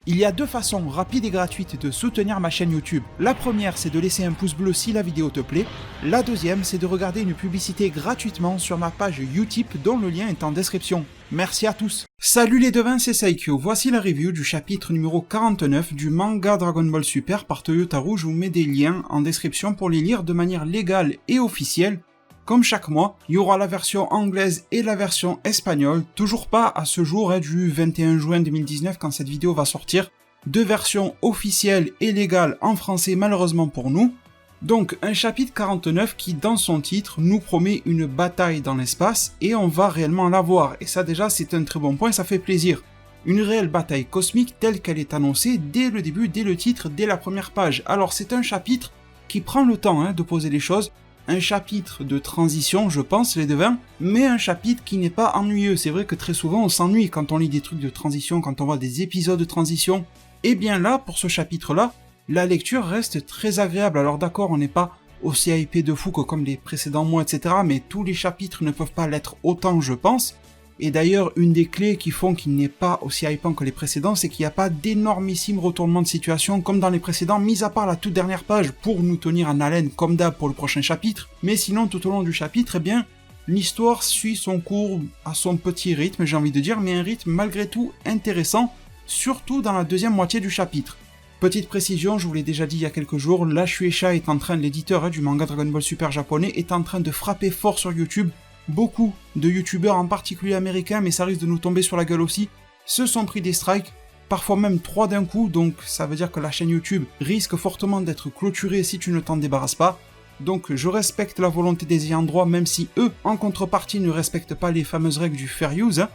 Il y a deux façons rapides et gratuites de soutenir ma chaîne YouTube. La première, c'est de laisser un pouce bleu si la vidéo te plaît. La deuxième, c'est de regarder une publicité gratuitement sur ma page Utip dont le lien est en description. Merci à tous. Salut les devins, c'est Saikyo. Voici la review du chapitre numéro 49 du manga Dragon Ball Super par Toyotaru. Je vous mets des liens en description pour les lire de manière légale et officielle. Comme chaque mois, il y aura la version anglaise et la version espagnole, toujours pas à ce jour du 21 juin 2019 quand cette vidéo va sortir, deux versions officielles et légales en français malheureusement pour nous. Donc un chapitre 49 qui dans son titre nous promet une bataille dans l'espace et on va réellement la voir, et ça déjà c'est un très bon point, ça fait plaisir. Une réelle bataille cosmique telle qu'elle est annoncée dès le début, dès le titre, dès la première page. Alors c'est un chapitre qui prend le temps de poser les choses. Un chapitre de transition, je pense, les devins, mais un chapitre qui n'est pas ennuyeux. C'est vrai que très souvent on s'ennuie quand on lit des trucs de transition, quand on voit des épisodes de transition. Et bien là, pour ce chapitre-là, la lecture reste très agréable. Alors d'accord, on n'est pas aussi hypé de fou que comme les précédents mois, etc. Mais tous les chapitres ne peuvent pas l'être autant, je pense. Et d'ailleurs, une des clés qui font qu'il n'est pas aussi hypant que les précédents, c'est qu'il n'y a pas d'énormissimes retournements de situation comme dans les précédents, mis à part la toute dernière page pour nous tenir en haleine comme d'hab pour le prochain chapitre. Mais sinon, tout au long du chapitre, eh bien, l'histoire suit son cours à son petit rythme, j'ai envie de dire, mais un rythme malgré tout intéressant, surtout dans la deuxième moitié du chapitre. Petite précision, je vous l'ai déjà dit il y a quelques jours, la Shueisha est en train, l'éditeur du manga Dragon Ball Super japonais, est en train de frapper fort sur YouTube. Beaucoup de youtubeurs, en particulier américains, mais ça risque de nous tomber sur la gueule aussi, se sont pris des strikes, parfois même 3 d'un coup, donc ça veut dire que la chaîne YouTube risque fortement d'être clôturée si tu ne t'en débarrasses pas. Donc je respecte la volonté des ayants droit, même si eux, en contrepartie, ne respectent pas les fameuses règles du fair use,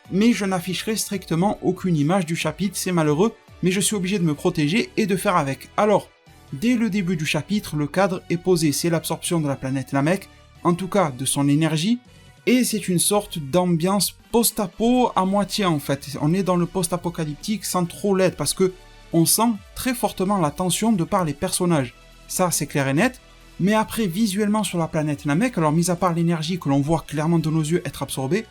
mais je n'afficherai strictement aucune image du chapitre, c'est malheureux, mais je suis obligé de me protéger et de faire avec. Alors, dès le début du chapitre, le cadre est posé, c'est l'absorption de la planète Namek, en tout cas de son énergie, et c'est une sorte d'ambiance post-apo à moitié en fait. On est dans le post-apocalyptique sans trop l'être, parce que on sent très fortement la tension de par les personnages. Ça c'est clair et net, mais après visuellement sur la planète Namek, alors mis à part l'énergie que l'on voit clairement de nos yeux être absorbée,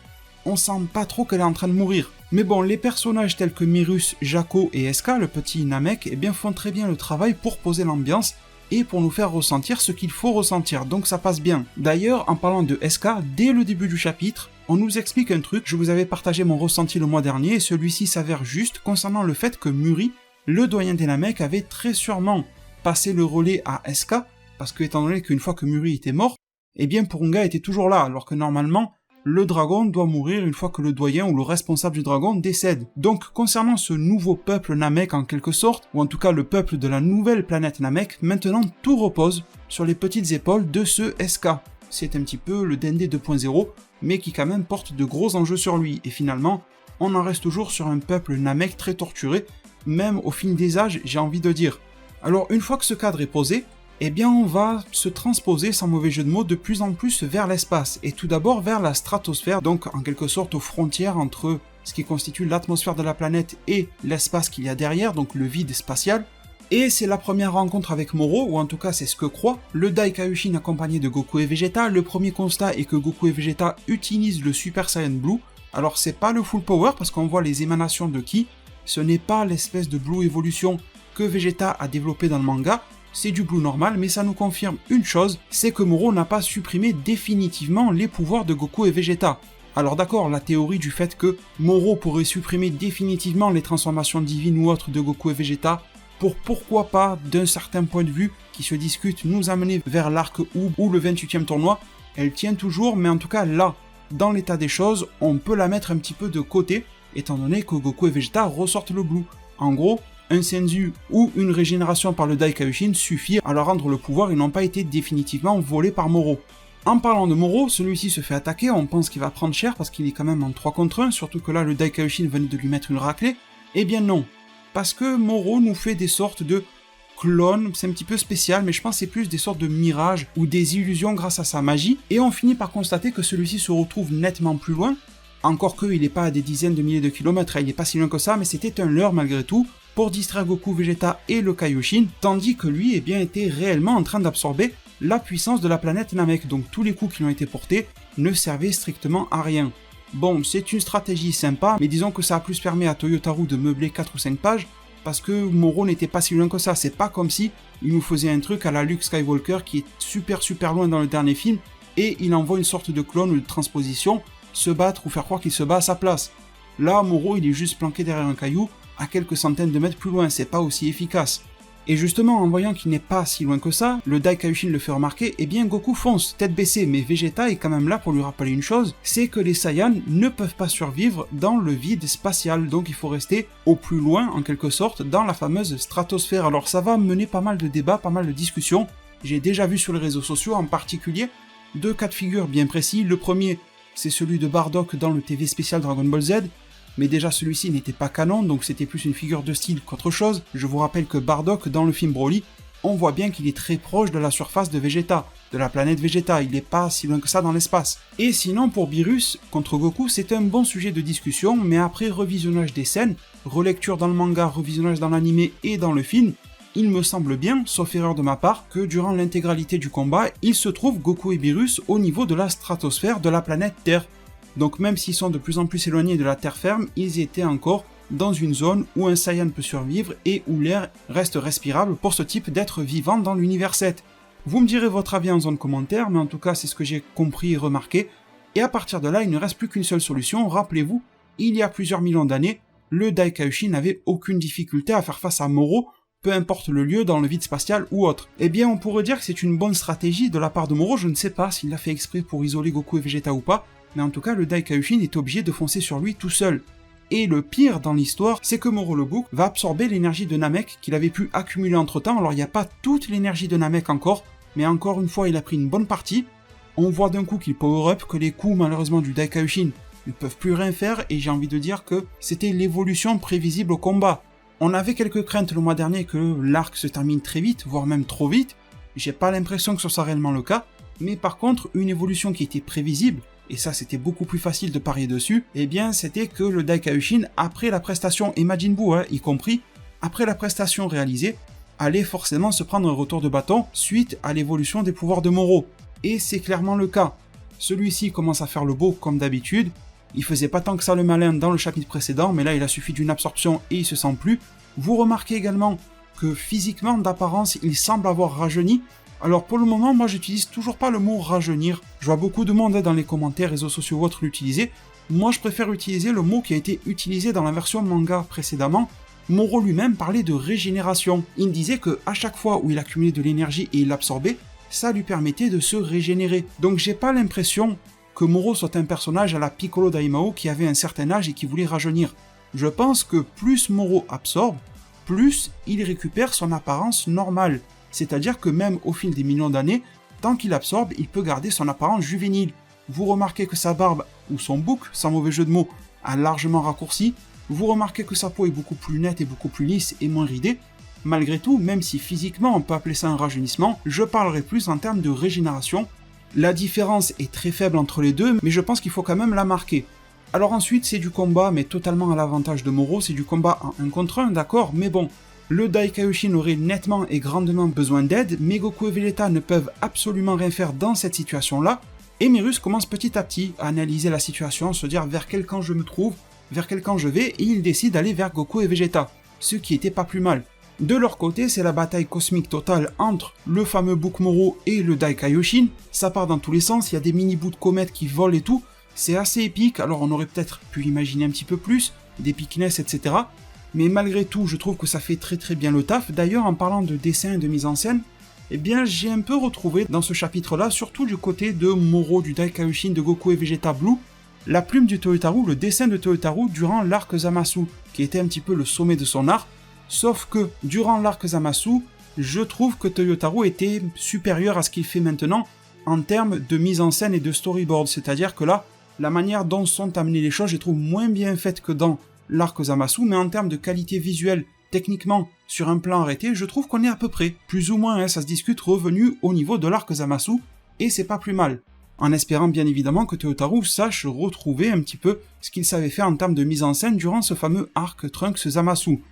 on sent pas trop qu'elle est en train de mourir. Mais bon, les personnages tels que Mirus, Jaco et Eska, le petit Namek, eh bien font très bien le travail pour poser l'ambiance, et pour nous faire ressentir ce qu'il faut ressentir, donc ça passe bien. D'ailleurs, en parlant de SK, dès le début du chapitre, on nous explique un truc, je vous avais partagé mon ressenti le mois dernier, et celui-ci s'avère juste concernant le fait que Muri, le doyen des Namek, avait très sûrement passé le relais à SK, parce que étant donné qu'une fois que Muri était mort, eh bien Porunga était toujours là, alors que normalement, le dragon doit mourir une fois que le doyen ou le responsable du dragon décède. Donc concernant ce nouveau peuple Namek en quelque sorte, ou en tout cas le peuple de la nouvelle planète Namek, maintenant tout repose sur les petites épaules de ce SK. C'est un petit peu le Dende 2.0, mais qui quand même porte de gros enjeux sur lui, et finalement, on en reste toujours sur un peuple Namek très torturé, même au fil des âges, j'ai envie de dire. Alors une fois que ce cadre est posé, eh bien on va se transposer, sans mauvais jeu de mots, de plus en plus vers l'espace, et tout d'abord vers la stratosphère, donc en quelque sorte aux frontières entre ce qui constitue l'atmosphère de la planète et l'espace qu'il y a derrière, donc le vide spatial. Et c'est la première rencontre avec Moro, ou en tout cas c'est ce que croit le Daikaioshin accompagné de Goku et Vegeta. Le premier constat est que Goku et Vegeta utilisent le Super Saiyan Blue. Alors c'est pas le full power parce qu'on voit les émanations de Ki, ce n'est pas l'espèce de Blue Evolution que Vegeta a développé dans le manga, c'est du Blue normal, mais ça nous confirme une chose, c'est que Moro n'a pas supprimé définitivement les pouvoirs de Goku et Vegeta. Alors d'accord, la théorie du fait que Moro pourrait supprimer définitivement les transformations divines ou autres de Goku et Vegeta, pour pourquoi pas, d'un certain point de vue qui se discute, nous amener vers l'arc ou le 28e tournoi, elle tient toujours, mais en tout cas là, dans l'état des choses, on peut la mettre un petit peu de côté, étant donné que Goku et Vegeta ressortent le Blue. En gros, un Senzu ou une régénération par le Daikaioshin suffit à leur rendre le pouvoir et n'ont pas été définitivement volés par Moro. En parlant de Moro, celui-ci se fait attaquer, on pense qu'il va prendre cher parce qu'il est quand même en 3 contre 1, surtout que là le Daikaioshin venait de lui mettre une raclée. Eh bien non, parce que Moro nous fait des sortes de clones, c'est un petit peu spécial, mais je pense que c'est plus des sortes de mirages ou des illusions grâce à sa magie, et on finit par constater que celui-ci se retrouve nettement plus loin, encore qu'il n'est pas à des dizaines de milliers de kilomètres, il n'est pas si loin que ça, mais c'était un leurre malgré tout, pour distraire Goku, Vegeta et le Kaioshin, tandis que lui était réellement en train d'absorber la puissance de la planète Namek, donc tous les coups qui lui ont été portés ne servaient strictement à rien. Bon, c'est une stratégie sympa, mais disons que ça a plus permis à Toyotaru de meubler 4 ou 5 pages parce que Moro n'était pas si loin que ça. C'est pas comme si il nous faisait un truc à la Luke Skywalker qui est super loin dans le dernier film et il envoie une sorte de clone ou de transposition se battre ou faire croire qu'il se bat à sa place. Là, Moro, il est juste planqué derrière un caillou à quelques centaines de mètres plus loin, c'est pas aussi efficace. Et justement, en voyant qu'il n'est pas si loin que ça, le Daikaioshin le fait remarquer, et bien Goku fonce, tête baissée, mais Vegeta est quand même là pour lui rappeler une chose, c'est que les Saiyans ne peuvent pas survivre dans le vide spatial, donc il faut rester au plus loin, en quelque sorte, dans la fameuse stratosphère. Alors ça va mener pas mal de débats, pas mal de discussions, j'ai déjà vu sur les réseaux sociaux, en particulier, deux cas de figure bien précis. Le premier, c'est celui de Bardock dans le TV spécial Dragon Ball Z, mais déjà celui-ci n'était pas canon, donc c'était plus une figure de style qu'autre chose. Je vous rappelle que Bardock, dans le film Broly, on voit bien qu'il est très proche de la surface de Vegeta, de la planète Vegeta, il n'est pas si loin que ça dans l'espace. Et sinon, pour Beerus, contre Goku, c'est un bon sujet de discussion, mais après revisionnage des scènes, relecture dans le manga, revisionnage dans l'anime et dans le film, il me semble bien, sauf erreur de ma part, que durant l'intégralité du combat, il se trouve Goku et Beerus au niveau de la stratosphère de la planète Terre. Donc même s'ils sont de plus en plus éloignés de la terre ferme, ils étaient encore dans une zone où un Saiyan peut survivre et où l'air reste respirable pour ce type d'être vivant dans l'univers 7. Vous me direz votre avis en zone commentaire, mais en tout cas c'est ce que j'ai compris et remarqué. Et à partir de là, il ne reste plus qu'une seule solution. Rappelez-vous, il y a plusieurs millions d'années, le Daikaioshin n'avait aucune difficulté à faire face à Moro, peu importe le lieu, dans le vide spatial ou autre. Eh bien on pourrait dire que c'est une bonne stratégie de la part de Moro, je ne sais pas s'il l'a fait exprès pour isoler Goku et Vegeta ou pas, mais en tout cas le Daikaioshin est obligé de foncer sur lui tout seul. Et le pire dans l'histoire, c'est que Moro le Bouc va absorber l'énergie de Namek qu'il avait pu accumuler entre temps. Alors il n'y a pas toute l'énergie de Namek encore, mais encore une fois il a pris une bonne partie. On voit d'un coup qu'il power up, que les coups malheureusement du Daikaioshin ne peuvent plus rien faire, et j'ai envie de dire que c'était l'évolution prévisible au combat. On avait quelques craintes le mois dernier que l'arc se termine très vite, voire même trop vite. J'ai pas l'impression que ce soit réellement le cas, mais par contre une évolution qui était prévisible, et ça c'était beaucoup plus facile de parier dessus, eh bien c'était que le Daikaioshin, après la prestation, et Majin Buu y compris, après la prestation réalisée, allait forcément se prendre un retour de bâton suite à l'évolution des pouvoirs de Moro. Et c'est clairement le cas. Celui-ci commence à faire le beau comme d'habitude, il faisait pas tant que ça le malin dans le chapitre précédent, mais là il a suffi d'une absorption et il se sent plus. Vous remarquez également que physiquement, d'apparence, il semble avoir rajeuni. Alors pour le moment, moi j'utilise toujours pas le mot rajeunir. Je vois beaucoup de monde dans les commentaires, réseaux sociaux ou autres l'utiliser. Moi je préfère utiliser le mot qui a été utilisé dans la version manga précédemment. Moro lui-même parlait de régénération. Il disait que à chaque fois où il accumulait de l'énergie et il l'absorbait, ça lui permettait de se régénérer. Donc j'ai pas l'impression que Moro soit un personnage à la Piccolo Daimao qui avait un certain âge et qui voulait rajeunir. Je pense que plus Moro absorbe, plus il récupère son apparence normale. C'est-à-dire que même au fil des millions d'années, tant qu'il absorbe, il peut garder son apparence juvénile. Vous remarquez que sa barbe, ou son bouc, sans mauvais jeu de mots, a largement raccourci. Vous remarquez que sa peau est beaucoup plus nette et beaucoup plus lisse et moins ridée. Malgré tout, même si physiquement on peut appeler ça un rajeunissement, je parlerai plus en termes de régénération. La différence est très faible entre les deux, mais je pense qu'il faut quand même la marquer. Alors ensuite, c'est du combat, mais totalement à l'avantage de Moro, c'est du combat en 1 contre 1, d'accord, mais bon. Le Daikaioshin aurait nettement et grandement besoin d'aide, mais Goku et Vegeta ne peuvent absolument rien faire dans cette situation-là, et Beerus commence petit à petit à analyser la situation, se dire vers quel camp je me trouve, vers quel camp je vais, et il décide d'aller vers Goku et Vegeta, ce qui était pas plus mal. De leur côté, c'est la bataille cosmique totale entre le fameux Bouc Moro et le Daikaioshin, ça part dans tous les sens, il y a des mini-bouts de comètes qui volent et tout, c'est assez épique, alors on aurait peut-être pu imaginer un petit peu plus, des piquenesses, etc., mais malgré tout, je trouve que ça fait très bien le taf. D'ailleurs, en parlant de dessin et de mise en scène, eh bien, j'ai un peu retrouvé dans ce chapitre-là, surtout du côté de Moro, du Daikaioshin, de Goku et Vegeta Blue, la plume du Toyotaru, le dessin de Toyotaru durant l'arc Zamasu, qui était un petit peu le sommet de son art, sauf que, durant l'arc Zamasu, je trouve que Toyotaru était supérieur à ce qu'il fait maintenant, en termes de mise en scène et de storyboard, c'est-à-dire que là, la manière dont sont amenées les choses, je trouve moins bien faite que dans l'arc Zamasu, mais en termes de qualité visuelle, techniquement, sur un plan arrêté, je trouve qu'on est à peu près, plus ou moins, ça se discute, revenu au niveau de l'arc Zamasu, et c'est pas plus mal. En espérant bien évidemment que Toyotaru sache retrouver un petit peu ce qu'il savait faire en termes de mise en scène durant ce fameux arc Trunks Zamasu.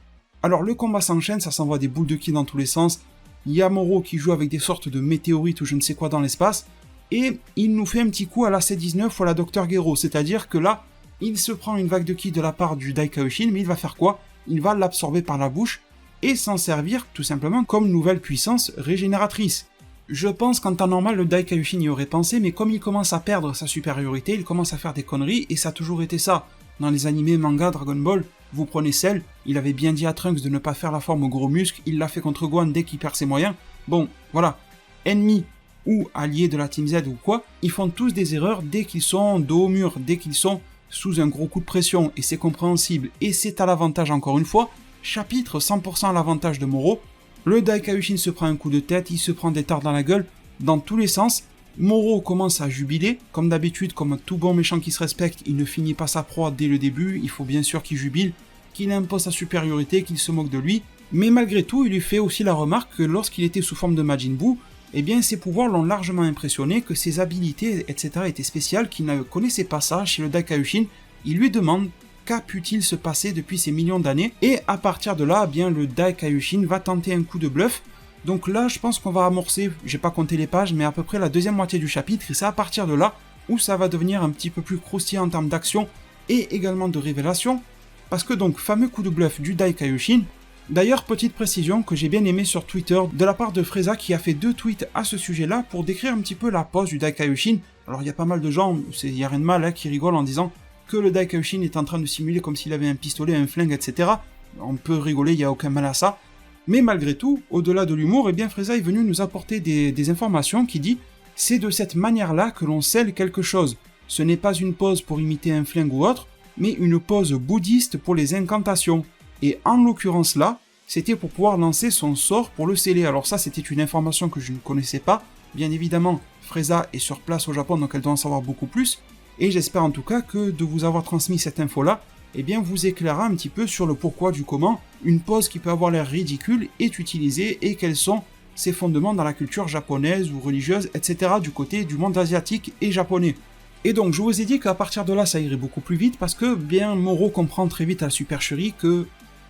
Alors le combat s'enchaîne, ça s'envoie des boules de ki dans tous les sens, il y a Moro qui joue avec des sortes de météorites ou je ne sais quoi dans l'espace, et il nous fait un petit coup à la C-19 ou à la Dr Gero, c'est-à-dire que là, il se prend une vague de ki de la part du Daikaioshin, mais il va faire quoi? il va l'absorber par la bouche et s'en servir tout simplement comme nouvelle puissance régénératrice. Je pense qu'en temps normal, le Daikaioshin y aurait pensé, mais comme il commence à perdre sa supériorité, il commence à faire des conneries, et ça a toujours été ça. Dans les animés, manga, Dragon Ball, vous prenez Cell, il avait bien dit à Trunks de ne pas faire la forme gros muscle, il l'a fait contre Gohan dès qu'il perd ses moyens. Bon, voilà. Ennemis ou alliés de la Team Z ou quoi, ils font tous des erreurs dès qu'ils sont dos au mur, dès qu'ils sont sous un gros coup de pression, et c'est compréhensible, et c'est à l'avantage encore une fois. Chapitre 100% à l'avantage de Moro. Le Daikaioshin se prend un coup de tête, il se prend des tartes dans la gueule, dans tous les sens. Moro commence à jubiler, comme d'habitude, comme tout bon méchant qui se respecte, il ne finit pas sa proie dès le début, il faut bien sûr qu'il jubile, qu'il impose sa supériorité, qu'il se moque de lui, mais malgré tout, il lui fait aussi la remarque que lorsqu'il était sous forme de Majin Buu, eh bien ses pouvoirs l'ont largement impressionné, que ses habilités, etc. étaient spéciales, qu'il ne connaissait pas ça chez le Daikaioshin. Il lui demande qu'a pu-t-il se passer depuis ces millions d'années, et à partir de là, eh bien le Daikaioshin va tenter un coup de bluff. Donc là, je pense qu'on va amorcer, j'ai pas compté les pages, mais à peu près la deuxième moitié du chapitre, et c'est à partir de là où ça va devenir un petit peu plus croustillant en termes d'action et également de révélation, parce que donc, fameux coup de bluff du Daikaioshin. D'ailleurs, petite précision que j'ai bien aimé sur Twitter, de la part de Freza qui a fait 2 tweets à ce sujet-là pour décrire un petit peu la pose du Daikaioshin. Alors il y a pas mal de gens, il y a rien de mal, qui rigolent en disant que le Daikaioshin est en train de simuler comme s'il avait un pistolet, un flingue, etc. On peut rigoler, il n'y a aucun mal à ça. Mais malgré tout, au-delà de l'humour, eh bien Freza est venu nous apporter des informations qui dit « C'est de cette manière-là que l'on scelle quelque chose. Ce n'est pas une pose pour imiter un flingue ou autre, mais une pose bouddhiste pour les incantations. » Et en l'occurrence là, c'était pour pouvoir lancer son sort pour le sceller. Alors ça, c'était une information que je ne connaissais pas. Bien évidemment, Freza est sur place au Japon, donc elle doit en savoir beaucoup plus. Et j'espère en tout cas que de vous avoir transmis cette info-là, eh bien vous éclairera un petit peu sur le pourquoi du comment une pose qui peut avoir l'air ridicule est utilisée et quels sont ses fondements dans la culture japonaise ou religieuse, etc. du côté du monde asiatique et japonais. Et donc je vous ai dit qu'à partir de là ça irait beaucoup plus vite parce que bien Moro comprend très vite à la supercherie que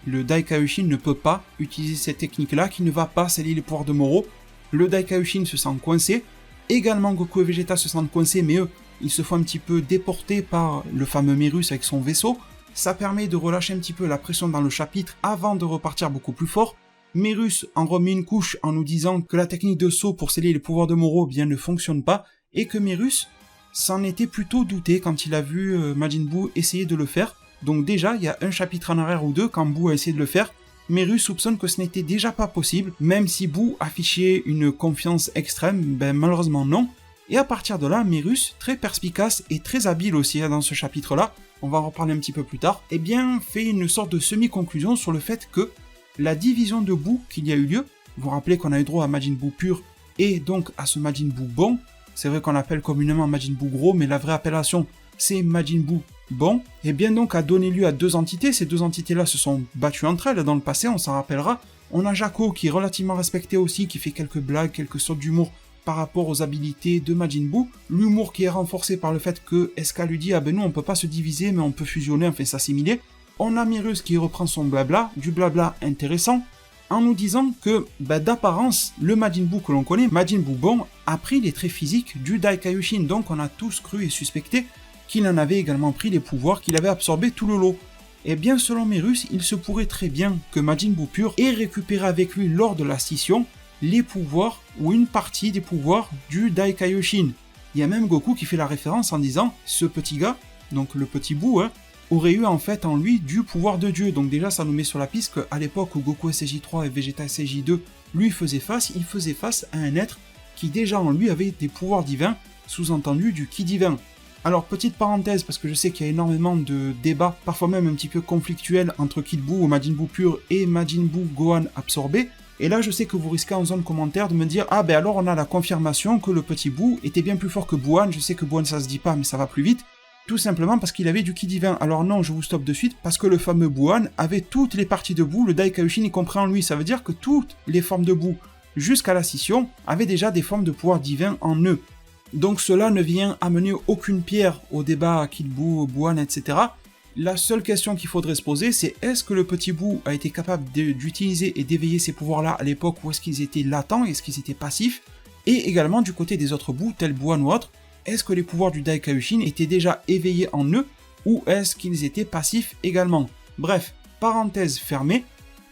le Daikaioshin ne peut pas utiliser cette technique-là, qui ne va pas sceller les pouvoirs de Moro. Le Daikaioshin se sent coincé, également Goku et Vegeta se sentent coincés, mais eux, ils se font un petit peu déporter par le fameux Mérus avec son vaisseau. Ça permet de relâcher un petit peu la pression dans le chapitre avant de repartir beaucoup plus fort. Mérus en remet une couche en nous disant que la technique de saut pour sceller les pouvoirs de Moro bien ne fonctionne pas, et que Mérus s'en était plutôt douté quand il a vu Majin Buu essayer de le faire. Donc déjà, il y a un chapitre en arrière ou deux, quand Buu a essayé de le faire, Mérus soupçonne que ce n'était déjà pas possible, même si Buu affichait une confiance extrême, ben malheureusement non. Et à partir de là, Mérus, très perspicace et très habile aussi dans ce chapitre-là, on va en reparler un petit peu plus tard, eh bien fait une sorte de semi-conclusion sur le fait que la division de Buu qu'il y a eu lieu, vous vous rappelez qu'on a eu droit à Majin Buu pur et donc à ce Majin Buu bon, c'est vrai qu'on l'appelle communément Majin Buu gros, mais la vraie appellation c'est Majin Buu bon, et bien donc a donné lieu à 2 entités, ces 2 entités-là se sont battues entre elles dans le passé, on s'en rappellera. On a Jaco qui est relativement respecté aussi, qui fait quelques blagues, quelques sortes d'humour par rapport aux habilités de Majin Buu, l'humour qui est renforcé par le fait que SK lui dit « Ah ben nous on peut pas se diviser mais on peut fusionner, enfin s'assimiler ». On a Mérus qui reprend son blabla, du blabla intéressant, en nous disant que d'apparence, le Majin Buu que l'on connaît, Majin Buu bon, a pris les traits physiques du Daikaioshin, donc on a tous cru et suspecté qu'il en avait également pris les pouvoirs qu'il avait absorbés tout le lot. Et bien selon Mérus, il se pourrait très bien que Majin Buu pur ait récupéré avec lui lors de la scission les pouvoirs ou une partie des pouvoirs du Daikaioshin. Il y a même Goku qui fait la référence en disant ce petit gars, donc le petit Buu, aurait eu en fait en lui du pouvoir de Dieu. Donc déjà ça nous met sur la piste qu'à l'époque où Goku SJ3 et Vegeta SJ2 lui faisaient face, il faisait face à un être qui déjà en lui avait des pouvoirs divins, sous-entendu du ki divin. Alors petite parenthèse, parce que je sais qu'il y a énormément de débats, parfois même un petit peu conflictuels entre Kid Buu ou Majin Buu pur et Majin Buu Gohan absorbé. Et là je sais que vous risquez en zone commentaire de me dire « Ah ben alors on a la confirmation que le petit Buu était bien plus fort que Buuhan », je sais que Buuhan ça se dit pas mais ça va plus vite, tout simplement parce qu'il avait du ki divin. Alors non, je vous stoppe de suite, parce que le fameux Buuhan avait toutes les parties de Buu, le Daikaioshin y compris en lui, ça veut dire que toutes les formes de Buu, jusqu'à la scission, avaient déjà des formes de pouvoir divin en eux. Donc cela ne vient amener aucune pierre au débat Kid Buu, Buuhan, etc. La seule question qu'il faudrait se poser, c'est est-ce que le petit Buu a été capable d'utiliser et d'éveiller ces pouvoirs-là à l'époque où est-ce qu'ils étaient latents, est-ce qu'ils étaient passifs, et également du côté des autres Buu, tels Buuhan ou autres, est-ce que les pouvoirs du Daikaioshin étaient déjà éveillés en eux, ou est-ce qu'ils étaient passifs également? Bref, parenthèse fermée.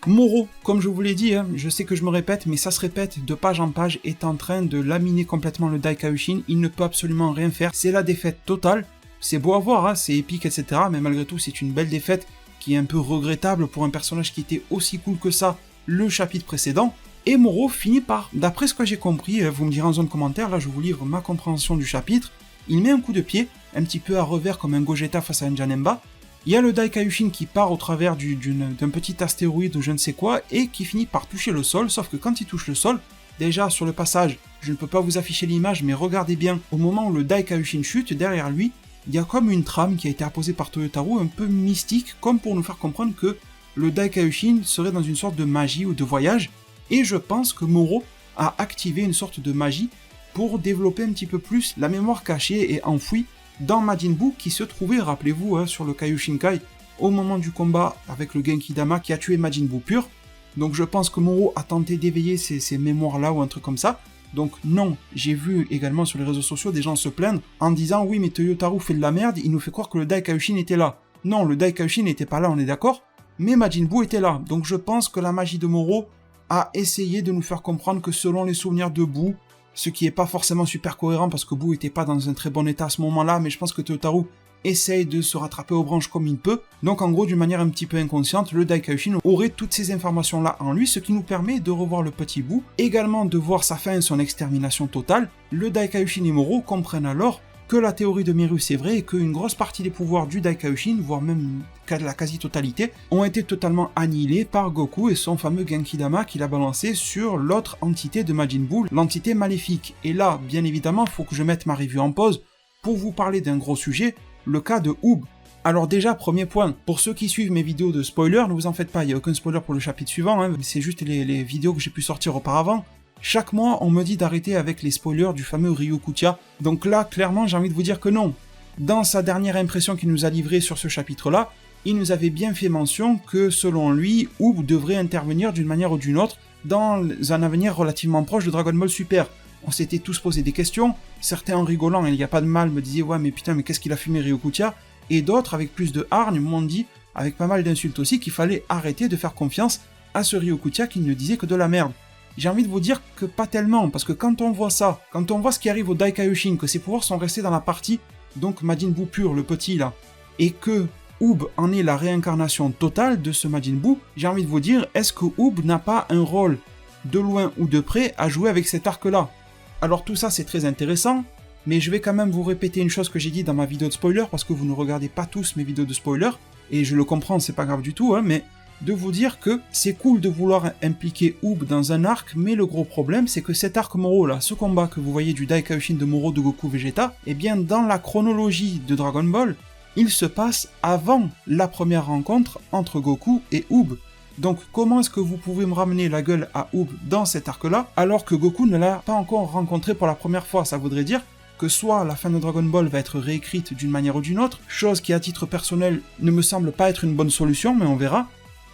Moro, comme je vous l'ai dit, je sais que je me répète, mais ça se répète de page en page, est en train de laminer complètement le Daikaioshin. Il ne peut absolument rien faire. C'est la défaite totale. C'est beau à voir, c'est épique, etc. Mais malgré tout, c'est une belle défaite qui est un peu regrettable pour un personnage qui était aussi cool que ça le chapitre précédent. Et Moro finit par, d'après ce que j'ai compris, vous me direz en zone commentaire, là je vous livre ma compréhension du chapitre, il met un coup de pied, un petit peu à revers comme un Gogeta face à un Janemba. Il y a le Daikaioshin qui part au travers d'un petit astéroïde ou je ne sais quoi, et qui finit par toucher le sol, sauf que quand il touche le sol, déjà sur le passage, je ne peux pas vous afficher l'image, mais regardez bien, au moment où le Daikaioshin chute, derrière lui, il y a comme une trame qui a été apposée par Toyotarou, un peu mystique, comme pour nous faire comprendre que le Daikaioshin serait dans une sorte de magie ou de voyage, et je pense que Moro a activé une sorte de magie pour développer un petit peu plus la mémoire cachée et enfouie dans Majin Buu qui se trouvait, rappelez-vous, sur le Kaioshinkai au moment du combat avec le Genki Dama qui a tué Majin Buu pur. Donc je pense que Moro a tenté d'éveiller ces mémoires-là ou un truc comme ça. Donc non, j'ai vu également sur les réseaux sociaux des gens se plaindre en disant « Oui, mais Toyotarou fait de la merde, il nous fait croire que le Daikaioshin était là. » Non, le Daikaioshin n'était pas là, on est d'accord, mais Majin Buu était là. Donc je pense que la magie de Moro a essayé de nous faire comprendre que selon les souvenirs de Buu, ce qui est pas forcément super cohérent parce que Buu était pas dans un très bon état à ce moment-là, mais je pense que Toyotarou essaye de se rattraper aux branches comme il peut. Donc en gros, d'une manière un petit peu inconsciente, le Daikaioshin aurait toutes ces informations-là en lui, ce qui nous permet de revoir le petit Buu, également de voir sa fin et son extermination totale. Le Daikaioshin et Moro comprennent alors que la théorie de Miru c'est vrai et qu'une grosse partie des pouvoirs du Daikaioshin, voire même la quasi-totalité, ont été totalement annihilés par Goku et son fameux Genki Dama qu'il a balancé sur l'autre entité de Majin Buu, l'entité maléfique. Et là, bien évidemment, il faut que je mette ma review en pause pour vous parler d'un gros sujet, le cas de Oob. Alors déjà, premier point, pour ceux qui suivent mes vidéos de spoiler, ne vous en faites pas, il n'y a aucun spoiler pour le chapitre suivant, c'est juste les vidéos que j'ai pu sortir auparavant. Chaque mois, on me dit d'arrêter avec les spoilers du fameux Ryukutia. Donc là, clairement, j'ai envie de vous dire que non. Dans sa dernière impression qu'il nous a livrée sur ce chapitre-là, il nous avait bien fait mention que, selon lui, Oob devrait intervenir d'une manière ou d'une autre dans un avenir relativement proche de Dragon Ball Super. On s'était tous posé des questions, certains en rigolant, il n'y a pas de mal, me disaient « Ouais, mais putain, mais qu'est-ce qu'il a fumé Ryukutia ?» Et d'autres, avec plus de hargne, m'ont dit, avec pas mal d'insultes aussi, qu'il fallait arrêter de faire confiance à ce Ryukutia qui ne disait que de la merde. J'ai envie de vous dire que pas tellement, parce que quand on voit ça, quand on voit ce qui arrive au Daikaioshin, que ses pouvoirs sont restés dans la partie, donc Majin Buu pur, le petit là, et que Oob en est la réincarnation totale de ce Majin Buu, j'ai envie de vous dire, est-ce que Oob n'a pas un rôle, de loin ou de près, à jouer avec cet arc-là? Alors tout ça c'est très intéressant, mais je vais quand même vous répéter une chose que j'ai dit dans ma vidéo de spoiler, parce que vous ne regardez pas tous mes vidéos de spoiler, et je le comprends, c'est pas grave du tout, mais de vous dire que c'est cool de vouloir impliquer Oob dans un arc, mais le gros problème c'est que cet arc Moro là, ce combat que vous voyez du Daikaioshin de Moro de Goku Vegeta, eh bien dans la chronologie de Dragon Ball, il se passe avant la première rencontre entre Goku et Oob. Donc comment est-ce que vous pouvez me ramener la gueule à Oob dans cet arc-là, alors que Goku ne l'a pas encore rencontré pour la première fois? Ça voudrait dire que soit la fin de Dragon Ball va être réécrite d'une manière ou d'une autre, chose qui à titre personnel ne me semble pas être une bonne solution, mais on verra.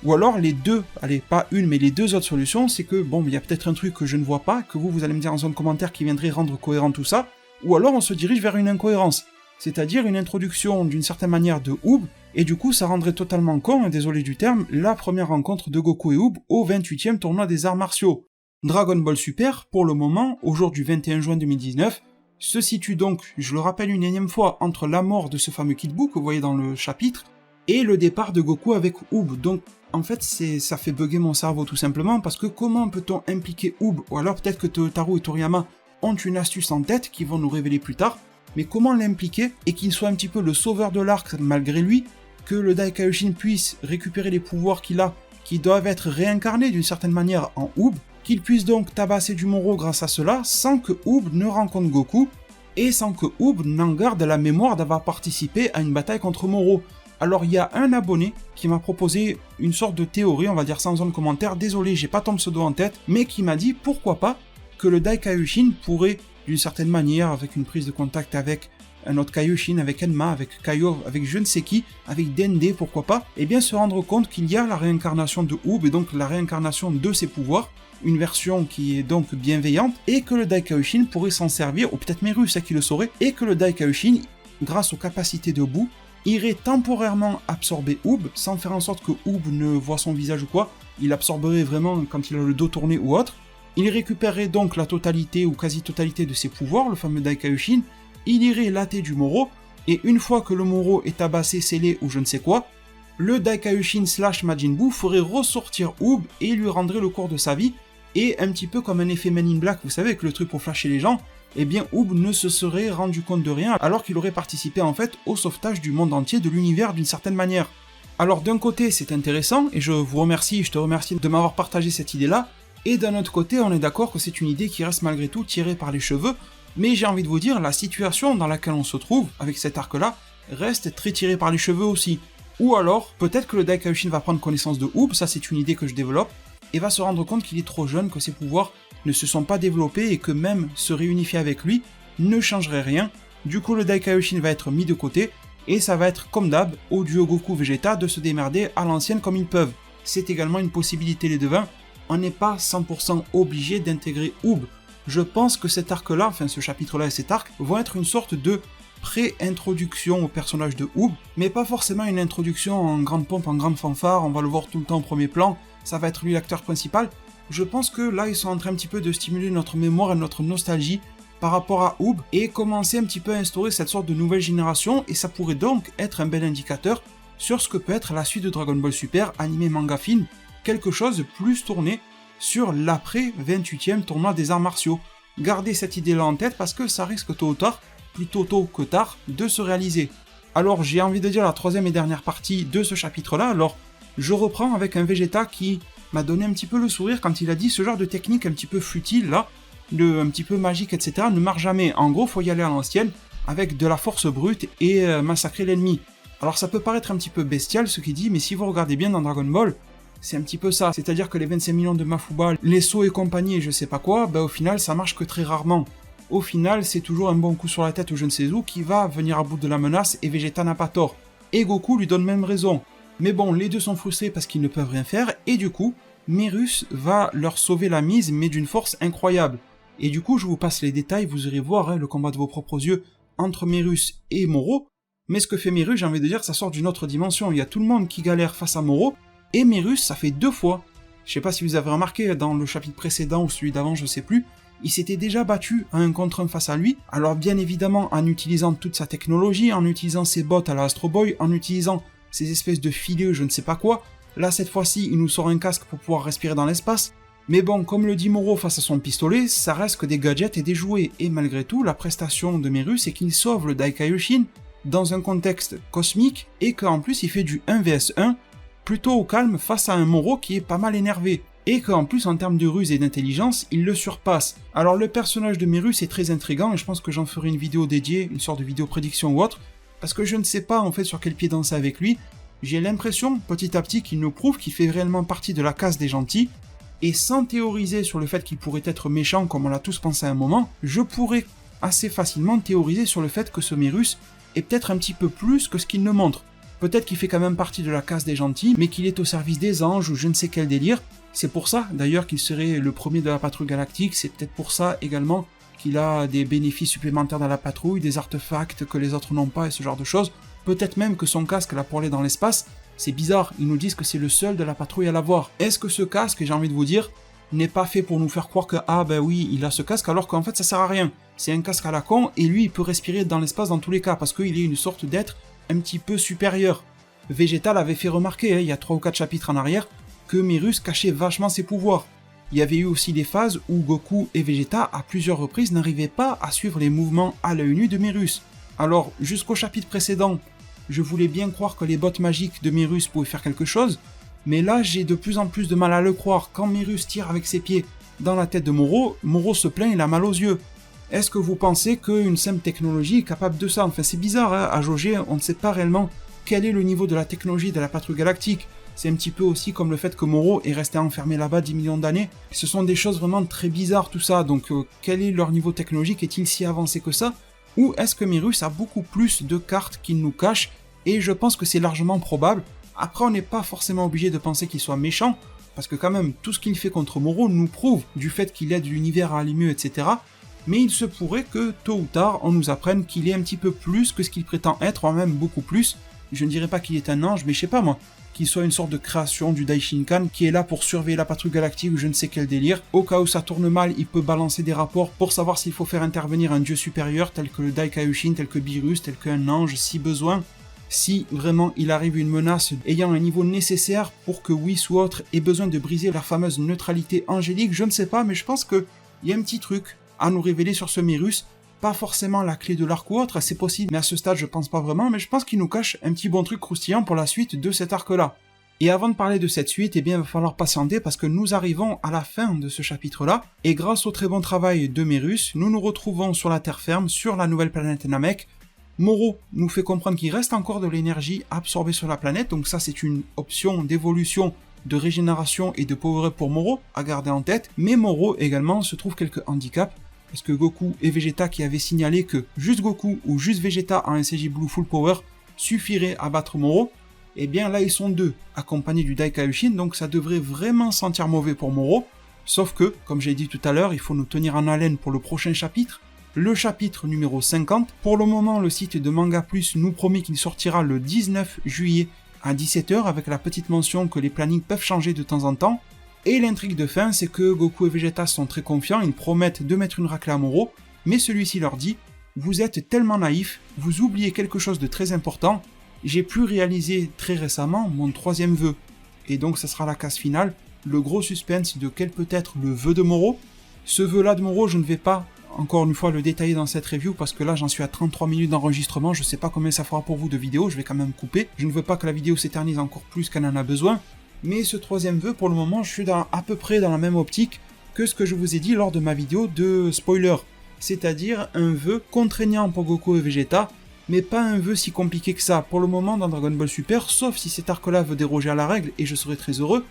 Ou alors les deux, allez, pas une, mais les deux autres solutions, c'est que, bon, il y a peut-être un truc que je ne vois pas, que vous allez me dire en zone commentaire qui viendrait rendre cohérent tout ça, ou alors on se dirige vers une incohérence, c'est-à-dire une introduction d'une certaine manière de Oob, et du coup ça rendrait totalement con, désolé du terme, la première rencontre de Goku et Oob au 28e tournoi des arts martiaux. Dragon Ball Super, pour le moment, au jour du 21 juin 2019, se situe donc, je le rappelle une énième fois, entre la mort de ce fameux Kid Buu que vous voyez dans le chapitre, et le départ de Goku avec Oob. Donc en fait ça fait bugger mon cerveau tout simplement, parce que comment peut-on impliquer Oob, ou alors peut-être que Toyotarou et Toriyama ont une astuce en tête qu'ils vont nous révéler plus tard, mais comment l'impliquer et qu'il soit un petit peu le sauveur de l'arc malgré lui, que le Daikaioshin puisse récupérer les pouvoirs qu'il a, qui doivent être réincarnés d'une certaine manière en Oob, qu'il puisse donc tabasser du Moro grâce à cela, sans que Oob ne rencontre Goku, et sans que Oob n'en garde la mémoire d'avoir participé à une bataille contre Moro. Alors il y a un abonné qui m'a proposé une sorte de théorie, on va dire sans zone commentaire, désolé j'ai pas ton pseudo en tête, mais qui m'a dit pourquoi pas que le Daikaioshin pourrait d'une certaine manière, avec une prise de contact avec un autre Kaioshin, avec Enma, avec Kaio, avec je ne sais qui, avec Dende, pourquoi pas, et bien se rendre compte qu'il y a la réincarnation de Oob et donc la réincarnation de ses pouvoirs, une version qui est donc bienveillante, et que le Daikaioshin pourrait s'en servir, ou peut-être Miru, c'est qui le saurait, et que le Daikaioshin, grâce aux capacités de Buu, irait temporairement absorber Oob, sans faire en sorte que Oob ne voit son visage ou quoi, il absorberait vraiment quand il a le dos tourné ou autre. Il récupérerait donc la totalité ou quasi-totalité de ses pouvoirs, le fameux Daikaioshin, il irait latter du Moro, et une fois que le Moro est tabassé, scellé ou je ne sais quoi, le Daikaioshin / Majin Buu ferait ressortir Oob et lui rendrait le cours de sa vie, et un petit peu comme un effet Men in Black, vous savez, avec le truc pour flasher les gens, eh bien Oob ne se serait rendu compte de rien alors qu'il aurait participé en fait au sauvetage du monde entier, de l'univers d'une certaine manière. Alors d'un côté c'est intéressant, et je te remercie de m'avoir partagé cette idée-là, et d'un autre côté on est d'accord que c'est une idée qui reste malgré tout tirée par les cheveux, mais j'ai envie de vous dire, la situation dans laquelle on se trouve avec cet arc-là reste très tirée par les cheveux aussi. Ou alors, peut-être que le Daikaioshin va prendre connaissance de Oob, ça c'est une idée que je développe, et va se rendre compte qu'il est trop jeune, que ses pouvoirs ne se sont pas développés et que même se réunifier avec lui ne changerait rien. Du coup le Daikaioshin va être mis de côté, et ça va être comme d'hab au duo Goku-Vegeta de se démerder à l'ancienne comme ils peuvent. C'est également une possibilité les devins, on n'est pas 100% obligé d'intégrer Oob. Je pense que cet arc-là, enfin ce chapitre-là et cet arc, vont être une sorte de pré-introduction au personnage de Oob, mais pas forcément une introduction en grande pompe, en grande fanfare, on va le voir tout le temps au premier plan, ça va être lui l'acteur principal. Je pense que là ils sont en train un petit peu de stimuler notre mémoire et notre nostalgie par rapport à Oob, et commencer un petit peu à instaurer cette sorte de nouvelle génération, et ça pourrait donc être un bel indicateur sur ce que peut être la suite de Dragon Ball Super, animé, manga, film, quelque chose de plus tourné sur l'après 28e tournoi des arts martiaux. Gardez cette idée-là en tête parce que ça risque tôt ou tard, plutôt tôt que tard, de se réaliser. Alors j'ai envie de dire la troisième et dernière partie de ce chapitre-là, alors je reprends avec un Vegeta qui m'a donné un petit peu le sourire quand il a dit ce genre de technique un petit peu futile là, un petit peu magique, etc. ne marche jamais. En gros, faut y aller à l'ancienne, avec de la force brute et massacrer l'ennemi. Alors ça peut paraître un petit peu bestial ce qu'il dit, mais si vous regardez bien dans Dragon Ball, c'est un petit peu ça, c'est-à-dire que les 25 millions de Mafuba, les sauts et compagnie et je sais pas quoi, au final ça marche que très rarement. Au final, c'est toujours un bon coup sur la tête ou je ne sais où qui va venir à bout de la menace et Vegeta n'a pas tort. Et Goku lui donne même raison. Mais bon, les deux sont frustrés parce qu'ils ne peuvent rien faire, et du coup, Merus va leur sauver la mise, mais d'une force incroyable. Et du coup, je vous passe les détails, vous irez voir le combat de vos propres yeux entre Merus et Moro. Mais ce que fait Merus, j'ai envie de dire, ça sort d'une autre dimension. Il y a tout le monde qui galère face à Moro, et Merus, ça fait 2 fois. Je sais pas si vous avez remarqué, dans le chapitre précédent ou celui d'avant, je sais plus, il s'était déjà battu à 1 contre 1 face à lui, alors bien évidemment en utilisant toute sa technologie, en utilisant ses bottes à la Astro Boy, en utilisant ces espèces de filets, je ne sais pas quoi. Là, cette fois-ci, il nous sort un casque pour pouvoir respirer dans l'espace. Mais bon, comme le dit Moro face à son pistolet, ça reste que des gadgets et des jouets, et malgré tout, la prestation de Merus, c'est qu'il sauve le Daikaioshin dans un contexte cosmique, et qu'en plus il fait du 1 vs 1, plutôt au calme face à un Moro qui est pas mal énervé, et qu'en plus en termes de ruse et d'intelligence, il le surpasse. Alors le personnage de Merus est très intriguant, et je pense que j'en ferai une vidéo dédiée, une sorte de vidéo prédiction ou autre, parce que je ne sais pas en fait sur quel pied danser avec lui. J'ai l'impression petit à petit qu'il nous prouve qu'il fait réellement partie de la caste des gentils, et sans théoriser sur le fait qu'il pourrait être méchant comme on l'a tous pensé à un moment, je pourrais assez facilement théoriser sur le fait que ce Merus est peut-être un petit peu plus que ce qu'il ne montre. Peut-être qu'il fait quand même partie de la caste des gentils, mais qu'il est au service des anges ou je ne sais quel délire. C'est pour ça d'ailleurs qu'il serait le premier de la patrouille galactique, c'est peut-être pour ça également qu'il a des bénéfices supplémentaires dans la patrouille, des artefacts que les autres n'ont pas et ce genre de choses. Peut-être même que son casque là pour aller dans l'espace, c'est bizarre, ils nous disent que c'est le seul de la patrouille à l'avoir. Est-ce que ce casque, j'ai envie de vous dire, n'est pas fait pour nous faire croire que ah ben oui, il a ce casque alors qu'en fait ça sert à rien. C'est un casque à la con et lui il peut respirer dans l'espace dans tous les cas parce qu'il est une sorte d'être un petit peu supérieur. Vegeta l'avait fait remarquer il y a 3 ou 4 chapitres en arrière que Merus cachait vachement ses pouvoirs. Il y avait eu aussi des phases où Goku et Vegeta à plusieurs reprises n'arrivaient pas à suivre les mouvements à l'œil nu de Merus. Alors jusqu'au chapitre précédent, je voulais bien croire que les bottes magiques de Merus pouvaient faire quelque chose, mais là j'ai de plus en plus de mal à le croire. Quand Merus tire avec ses pieds dans la tête de Moro, Moro se plaint, il a mal aux yeux. Est-ce que vous pensez qu'une simple technologie est capable de ça? Enfin c'est bizarre, à jauger, on ne sait pas réellement quel est le niveau de la technologie de la patrouille galactique. C'est un petit peu aussi comme le fait que Moro est resté enfermé là-bas 10 millions d'années. Ce sont des choses vraiment très bizarres tout ça, donc quel est leur niveau technologique? Est-il si avancé que ça? Ou est-ce que Merus a beaucoup plus de cartes qu'il nous cache? Et je pense que c'est largement probable. Après, on n'est pas forcément obligé de penser qu'il soit méchant, parce que quand même, tout ce qu'il fait contre Moro nous prouve du fait qu'il aide l'univers à aller mieux, etc. Mais il se pourrait que, tôt ou tard, on nous apprenne qu'il est un petit peu plus que ce qu'il prétend être, voire même beaucoup plus, je ne dirais pas qu'il est un ange, mais je sais pas moi, qu'il soit une sorte de création du Daishinkan qui est là pour surveiller la patrouille galactique ou je ne sais quel délire. Au cas où ça tourne mal, il peut balancer des rapports pour savoir s'il faut faire intervenir un dieu supérieur tel que le Daikaioshin, tel que Beerus, tel qu'un ange si besoin. Si vraiment il arrive une menace ayant un niveau nécessaire pour que Whis ou autre ait besoin de briser leur fameuse neutralité angélique, je ne sais pas, mais je pense qu'il y a un petit truc à nous révéler sur ce Merus. Pas forcément la clé de l'arc ou autre, c'est possible, mais à ce stade je pense pas vraiment, mais je pense qu'il nous cache un petit bon truc croustillant pour la suite de cet arc-là. Et avant de parler de cette suite, eh bien il va falloir patienter parce que nous arrivons à la fin de ce chapitre-là, et grâce au très bon travail de Merus, nous nous retrouvons sur la terre ferme, sur la nouvelle planète Namek. Moro nous fait comprendre qu'il reste encore de l'énergie absorbée sur la planète, donc ça c'est une option d'évolution, de régénération et de power-up pour Moro à garder en tête, mais Moro également se trouve quelques handicaps, parce que Goku et Vegeta qui avaient signalé que juste Goku ou juste Vegeta en SSJ Blue Full Power suffirait à battre Moro, et bien là ils sont deux, accompagnés du Daikaioshin, donc ça devrait vraiment sentir mauvais pour Moro, sauf que, comme j'ai dit tout à l'heure, il faut nous tenir en haleine pour le prochain chapitre, le chapitre numéro 50. Pour le moment, le site de Manga Plus nous promet qu'il sortira le 19 juillet à 17h avec la petite mention que les plannings peuvent changer de temps en temps. Et l'intrigue de fin, c'est que Goku et Vegeta sont très confiants, ils promettent de mettre une raclée à Moro, mais celui-ci leur dit « Vous êtes tellement naïfs, vous oubliez quelque chose de très important, j'ai pu réaliser très récemment mon 3e vœu. » Et donc ça sera la case finale, le gros suspense de quel peut être le vœu de Moro. Ce vœu-là de Moro, je ne vais pas encore une fois le détailler dans cette review parce que là j'en suis à 33 minutes d'enregistrement, je sais pas combien ça fera pour vous de vidéo, je vais quand même couper, je ne veux pas que la vidéo s'éternise encore plus qu'elle en a besoin, mais ce 3e vœu pour le moment je suis à peu près dans la même optique que ce que je vous ai dit lors de ma vidéo de spoiler, c'est-à-dire un vœu contraignant pour Goku et Vegeta, mais pas un vœu si compliqué que ça pour le moment dans Dragon Ball Super, sauf si cet arc-là veut déroger à la règle et je serai très heureux,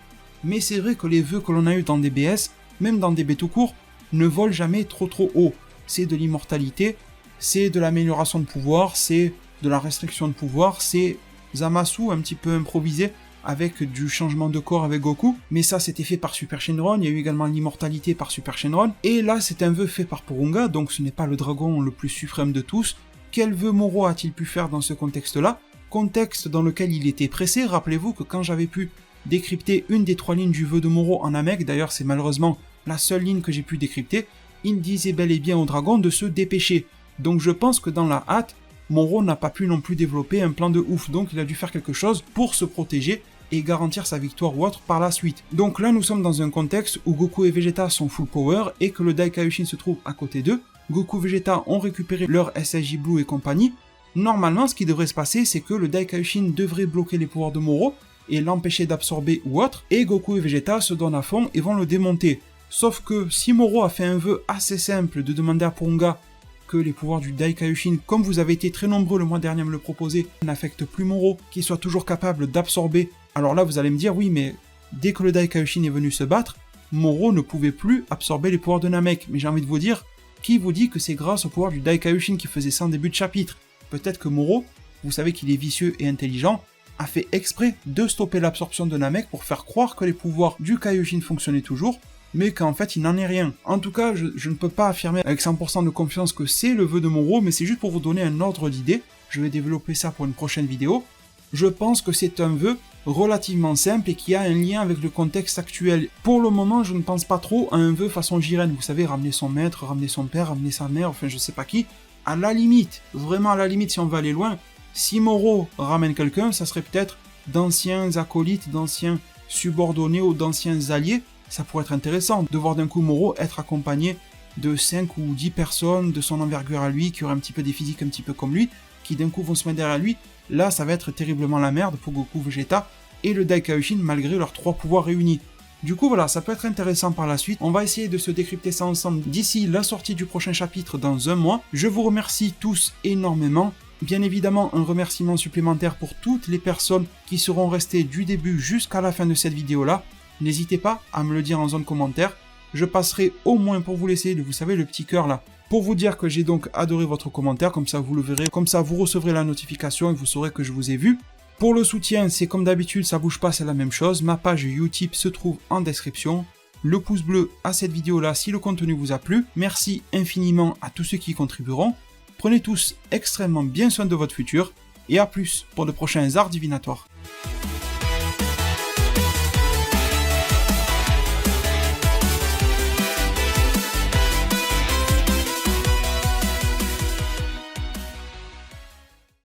mais c'est vrai que les vœux que l'on a eu dans DBS, même dans DB tout court, ne vole jamais trop haut. C'est de l'immortalité, c'est de l'amélioration de pouvoir, c'est de la restriction de pouvoir, c'est Zamasu un petit peu improvisé avec du changement de corps avec Goku, mais ça c'était fait par Super Shenron, il y a eu également l'immortalité par Super Shenron, et là c'est un vœu fait par Porunga, donc ce n'est pas le dragon le plus suprême de tous. Quel vœu Moro a-t-il pu faire dans ce contexte-là? Contexte dans lequel il était pressé, rappelez-vous que quand j'avais pu décrypter une des 3 lignes du vœu de Moro en Namek, d'ailleurs c'est malheureusement la seule ligne que j'ai pu décrypter, il disait bel et bien au dragon de se dépêcher. Donc je pense que dans la hâte, Moro n'a pas pu non plus développer un plan de ouf, donc il a dû faire quelque chose pour se protéger et garantir sa victoire ou autre par la suite. Donc là nous sommes dans un contexte où Goku et Vegeta sont full power et que le Daikaioshin se trouve à côté d'eux. Goku et Vegeta ont récupéré leur SSJ Blue et compagnie. Normalement ce qui devrait se passer c'est que le Daikaioshin devrait bloquer les pouvoirs de Moro et l'empêcher d'absorber ou autre, et Goku et Vegeta se donnent à fond et vont le démonter. Sauf que si Moro a fait un vœu assez simple de demander à Porunga que les pouvoirs du Daikaioshin, comme vous avez été très nombreux le mois dernier à me le proposer, n'affectent plus Moro, qu'il soit toujours capable d'absorber, alors là vous allez me dire oui mais dès que le Daikaioshin est venu se battre, Moro ne pouvait plus absorber les pouvoirs de Namek, mais j'ai envie de vous dire, qui vous dit que c'est grâce au pouvoir du Daikaioshin qui faisait ça en début de chapitre? Peut-être que Moro, vous savez qu'il est vicieux et intelligent, a fait exprès de stopper l'absorption de Namek pour faire croire que les pouvoirs du Kaioshin fonctionnaient toujours, mais qu'en fait il n'en est rien. En tout cas, je ne peux pas affirmer avec 100% de confiance que c'est le vœu de Moro, mais c'est juste pour vous donner un ordre d'idée, je vais développer ça pour une prochaine vidéo. Je pense que c'est un vœu relativement simple et qui a un lien avec le contexte actuel. Pour le moment, je ne pense pas trop à un vœu façon Jiren, vous savez, ramener son maître, ramener son père, ramener sa mère, enfin je sais pas qui. À la limite, vraiment à la limite si on veut aller loin, si Moro ramène quelqu'un, ça serait peut-être d'anciens acolytes, d'anciens subordonnés ou d'anciens alliés. Ça pourrait être intéressant de voir d'un coup Moro être accompagné de 5 ou 10 personnes de son envergure à lui, qui auraient un petit peu des physiques un petit peu comme lui, qui d'un coup vont se mettre derrière lui. Là, ça va être terriblement la merde pour Goku, Vegeta et le Daikaioshin malgré leurs 3 pouvoirs réunis. Du coup, voilà, ça peut être intéressant par la suite. On va essayer de se décrypter ça ensemble d'ici la sortie du prochain chapitre dans un mois. Je vous remercie tous énormément. Bien évidemment, un remerciement supplémentaire pour toutes les personnes qui seront restées du début jusqu'à la fin de cette vidéo-là. N'hésitez pas à me le dire en zone commentaire. Je passerai au moins pour vous laisser, vous savez, le petit cœur là. Pour vous dire que j'ai donc adoré votre commentaire, comme ça vous le verrez, comme ça vous recevrez la notification et vous saurez que je vous ai vu. Pour le soutien, c'est comme d'habitude, ça bouge pas, c'est la même chose. Ma page Utip se trouve en description. Le pouce bleu à cette vidéo-là si le contenu vous a plu. Merci infiniment à tous ceux qui y contribueront. Prenez tous extrêmement bien soin de votre futur. et à plus pour de prochains arts divinatoires.